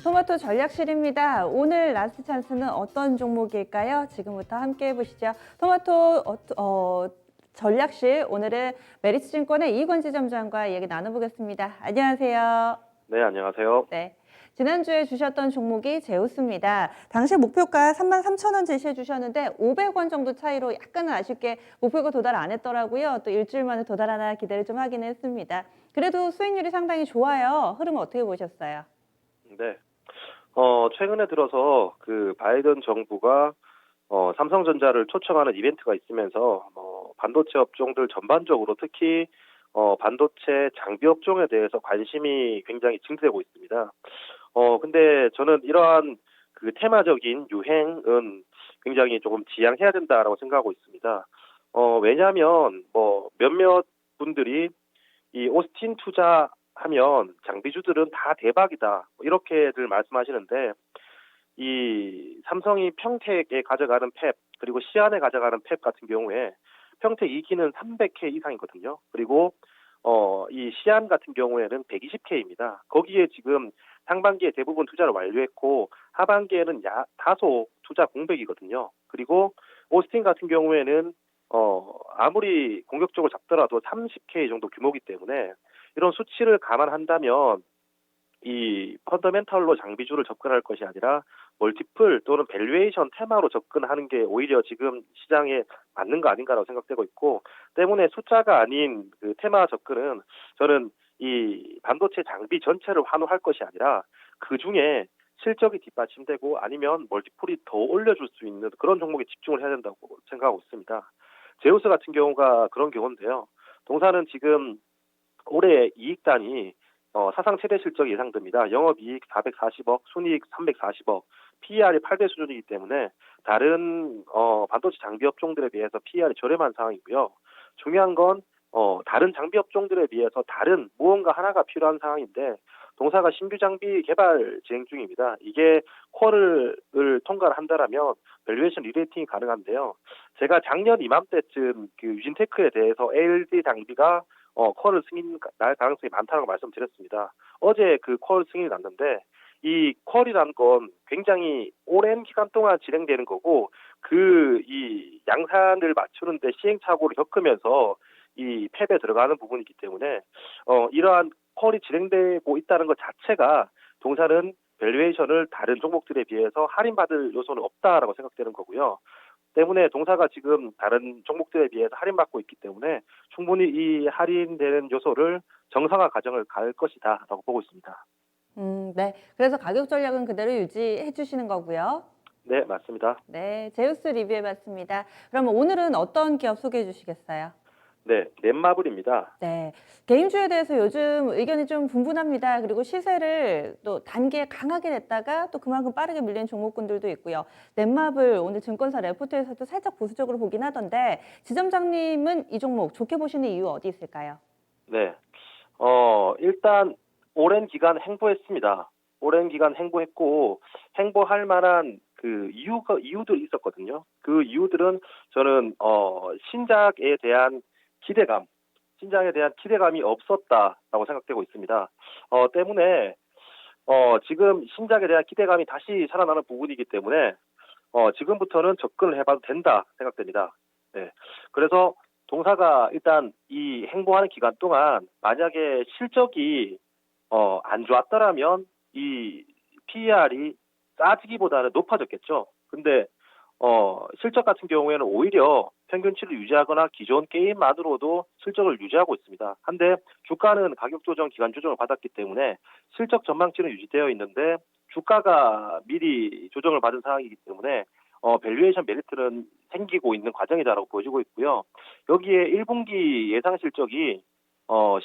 토마토 전략실입니다. 오늘 라스트 찬스는 어떤 종목일까요? 지금부터 함께 해보시죠. 토마토 전략실 오늘은 메리츠증권의 이건지 지점장과 얘기 나눠보겠습니다. 안녕하세요. 네, 안녕하세요. 네. 지난주에 주셨던 종목이 제우스입니다. 당시 목표가 33,000원 제시해 주셨는데 500원 정도 차이로 약간은 아쉽게 목표가 도달 안 했더라고요. 또 일주일 만에 도달하나 기대를 좀 하긴 했습니다. 그래도 수익률이 상당히 좋아요. 흐름은 어떻게 보셨어요? 네. 최근에 들어서 그 바이든 정부가 삼성전자를 초청하는 이벤트가 있으면서 반도체 업종들 전반적으로 특히 반도체 장비 업종에 대해서 관심이 굉장히 증대되고 있습니다. 근데 저는 이러한 그 테마적인 유행은 굉장히 조금 지양해야 된다라고 생각하고 있습니다. 왜냐하면 몇몇 분들이 이 오스틴 투자하면 장비주들은 다 대박이다 이렇게들 말씀하시는데 이 삼성이 평택에 가져가는 팹 그리고 시안에 가져가는 팹 같은 경우에 평택 2기는 300K 이상이거든요. 그리고 이 시안 같은 경우에는 120K입니다. 거기에 지금 상반기에 대부분 투자를 완료했고 하반기에는 다소 투자 공백이거든요. 그리고 오스틴 같은 경우에는 아무리 공격적으로 잡더라도 30K 정도 규모이기 때문에 이런 수치를 감안한다면 이 펀더멘털로 장비주를 접근할 것이 아니라 멀티플 또는 밸류에이션 테마로 접근하는 게 오히려 지금 시장에 맞는 거 아닌가라고 생각되고 있고, 때문에 숫자가 아닌 그 테마 접근은 저는 이 반도체 장비 전체를 환호할 것이 아니라 그 중에 실적이 뒷받침되고 아니면 멀티플이 더 올려줄 수 있는 그런 종목에 집중을 해야 된다고 생각하고 있습니다. 제우스 같은 경우가 그런 경우인데요. 동사는 지금 올해 이익단이 사상 최대 실적이 예상됩니다. 영업이익 440억, 순이익 340억, PER이 8배 수준이기 때문에 다른 반도체 장비 업종들에 비해서 PER이 저렴한 상황이고요. 중요한 건 다른 장비 업종들에 비해서 다른 무언가 하나가 필요한 상황인데 동사가 신규 장비 개발 진행 중입니다. 이게 쿼를 통과를 한다라면 밸류에이션 리레이팅이 가능한데요. 제가 작년 이맘때쯤 그 유진테크에 대해서 ALD 장비가 쿼를 승인 날 가능성이 많다고 말씀드렸습니다. 어제 그 쿼를 승인이 났는데 이 쿼리라는 건 굉장히 오랜 기간 동안 진행되는 거고 이 양산을 맞추는데 시행착오를 겪으면서 이 팹에 들어가는 부분이기 때문에 이러한 쿼리 진행되고 있다는 것 자체가 동사는 밸류에이션을 다른 종목들에 비해서 할인받을 요소는 없다라고 생각되는 거고요. 때문에 동사가 지금 다른 종목들에 비해서 할인받고 있기 때문에 충분히 이 할인되는 요소를 정상화 과정을 갈 것이다라고 보고 있습니다. 네. 그래서 가격 전략은 그대로 유지해 주시는 거고요. 네, 맞습니다. 네, 제우스 리뷰해봤습니다. 그러면 오늘은 어떤 기업 소개해 주시겠어요? 네, 넷마블입니다. 네, 개인주에 대해서 요즘 의견이 좀 분분합니다. 그리고 시세를 또 단기에 강하게 냈다가 또 그만큼 빠르게 밀린 종목군들도 있고요. 넷마블 오늘 증권사 레포트에서도 살짝 보수적으로 보긴 하던데 지점장님은 이 종목 좋게 보시는 이유 어디 있을까요? 네, 일단 오랜 기간 행보했습니다. 오랜 기간 행보했고 행보할 만한 그 이유들이 있었거든요. 그 이유들은 저는 신작에 대한 기대감, 신작에 대한 기대감이 없었다라고 생각되고 있습니다. 때문에 지금 신작에 대한 기대감이 다시 살아나는 부분이기 때문에 지금부터는 접근을 해봐도 된다 생각됩니다. 네. 그래서 동사가 일단 이 행보하는 기간 동안 만약에 실적이 안 좋았더라면 이 PER이 싸지기보다는 높아졌겠죠. 근데 실적 같은 경우에는 오히려 평균치를 유지하거나 기존 게임만으로도 실적을 유지하고 있습니다. 한데 주가는 가격 조정, 기간 조정을 받았기 때문에 실적 전망치는 유지되어 있는데 주가가 미리 조정을 받은 상황이기 때문에 밸류에이션 메리트는 생기고 있는 과정이다라고 보여지고 있고요. 여기에 1분기 예상 실적이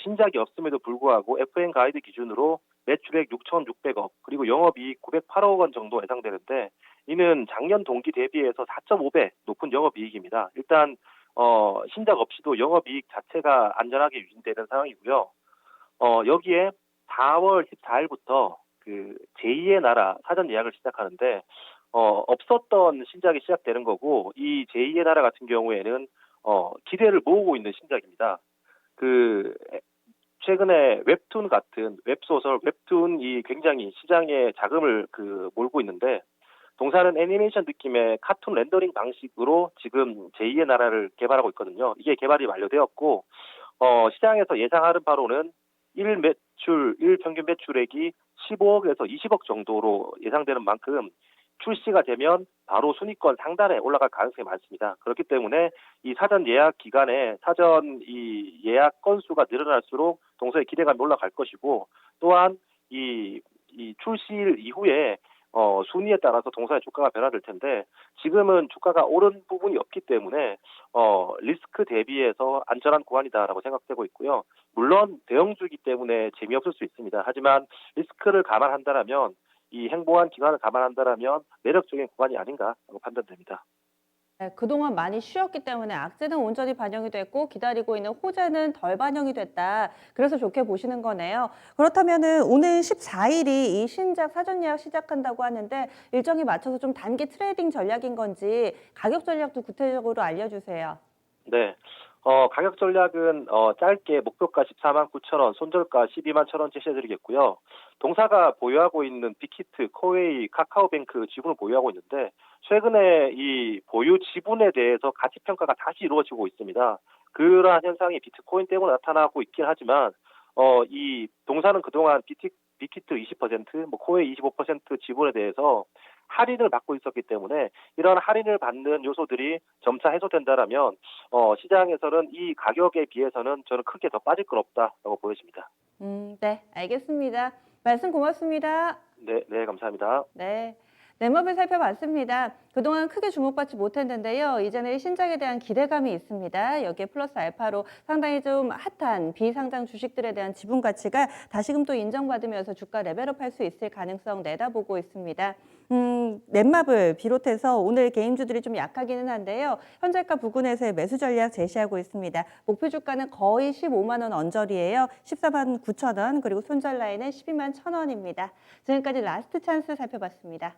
신작이 없음에도 불구하고 FN 가이드 기준으로 매출액 6,600억 그리고 영업이익 908억 원 정도 예상되는데 이는 작년 동기 대비해서 4.5배 높은 영업이익입니다. 일단 신작 없이도 영업이익 자체가 안전하게 유지되는 상황이고요. 여기에 4월 14일부터 그 제2의 나라 사전 예약을 시작하는데 없었던 신작이 시작되는 거고 이 제2의 나라 같은 경우에는 기대를 모으고 있는 신작입니다. 그 최근에 웹툰 같은 웹소설, 웹툰이 굉장히 시장에 자금을 몰고 있는데 동사는 애니메이션 느낌의 카툰 렌더링 방식으로 지금 제2의 나라를 개발하고 있거든요. 이게 개발이 완료되었고 시장에서 예상하는 바로는 일 평균 매출액이 15억에서 20억 정도로 예상되는 만큼 출시가 되면 바로 순위권 상단에 올라갈 가능성이 많습니다. 그렇기 때문에 이 사전 예약 기간에 사전 이 예약 건수가 늘어날수록 동서의 기대감이 올라갈 것이고 또한 이 출시일 이후에 순위에 따라서 동사의 주가가 변화될 텐데 지금은 주가가 오른 부분이 없기 때문에 리스크 대비해서 안전한 구간이다라고 생각되고 있고요. 물론 대형주기 때문에 재미없을 수 있습니다. 하지만 리스크를 감안한다라면 이 행보한 기간을 감안한다라면 매력적인 구간이 아닌가라고 판단됩니다. 네, 그동안 많이 쉬었기 때문에 악재는 온전히 반영이 됐고 기다리고 있는 호재는 덜 반영이 됐다. 그래서 좋게 보시는 거네요. 그렇다면은 오늘 14일이 이 신작 사전 예약 시작한다고 하는데 일정에 맞춰서 좀 단기 트레이딩 전략인 건지 가격 전략도 구체적으로 알려주세요. 네. 가격 전략은 짧게 목표가 14만 9천 원, 손절가 12만 1천 원 제시해드리겠고요. 동사가 보유하고 있는 빅히트, 코웨이, 카카오뱅크 지분을 보유하고 있는데 최근에 이 보유 지분에 대해서 가치 평가가 다시 이루어지고 있습니다. 그러한 현상이 비트코인 때문에 나타나고 있긴 하지만 이 동사는 그동안 빅히트 20%, 뭐 코웨이 25% 지분에 대해서 할인을 받고 있었기 때문에 이런 할인을 받는 요소들이 점차 해소된다라면 시장에서는 이 가격에 비해서는 저는 크게 더 빠질 건 없다라고 보여집니다. 네, 알겠습니다. 말씀 고맙습니다. 네, 네, 감사합니다. 네. 넷업을 살펴봤습니다. 그동안 크게 주목받지 못했는데요. 이제는 신작에 대한 기대감이 있습니다. 여기에 플러스 알파로 상당히 좀 핫한 비상장 주식들에 대한 지분 가치가 다시금 또 인정받으면서 주가 레벨업할 수 있을 가능성 내다보고 있습니다. 넷마블 비롯해서 오늘 개인주들이 좀 약하기는 한데요. 현재가 부근에서의 매수 전략 제시하고 있습니다. 목표 주가는 거의 15만 원 언저리예요. 14만 9천 원 그리고 손절 라인은 12만 1천 원입니다. 지금까지 라스트 찬스 살펴봤습니다.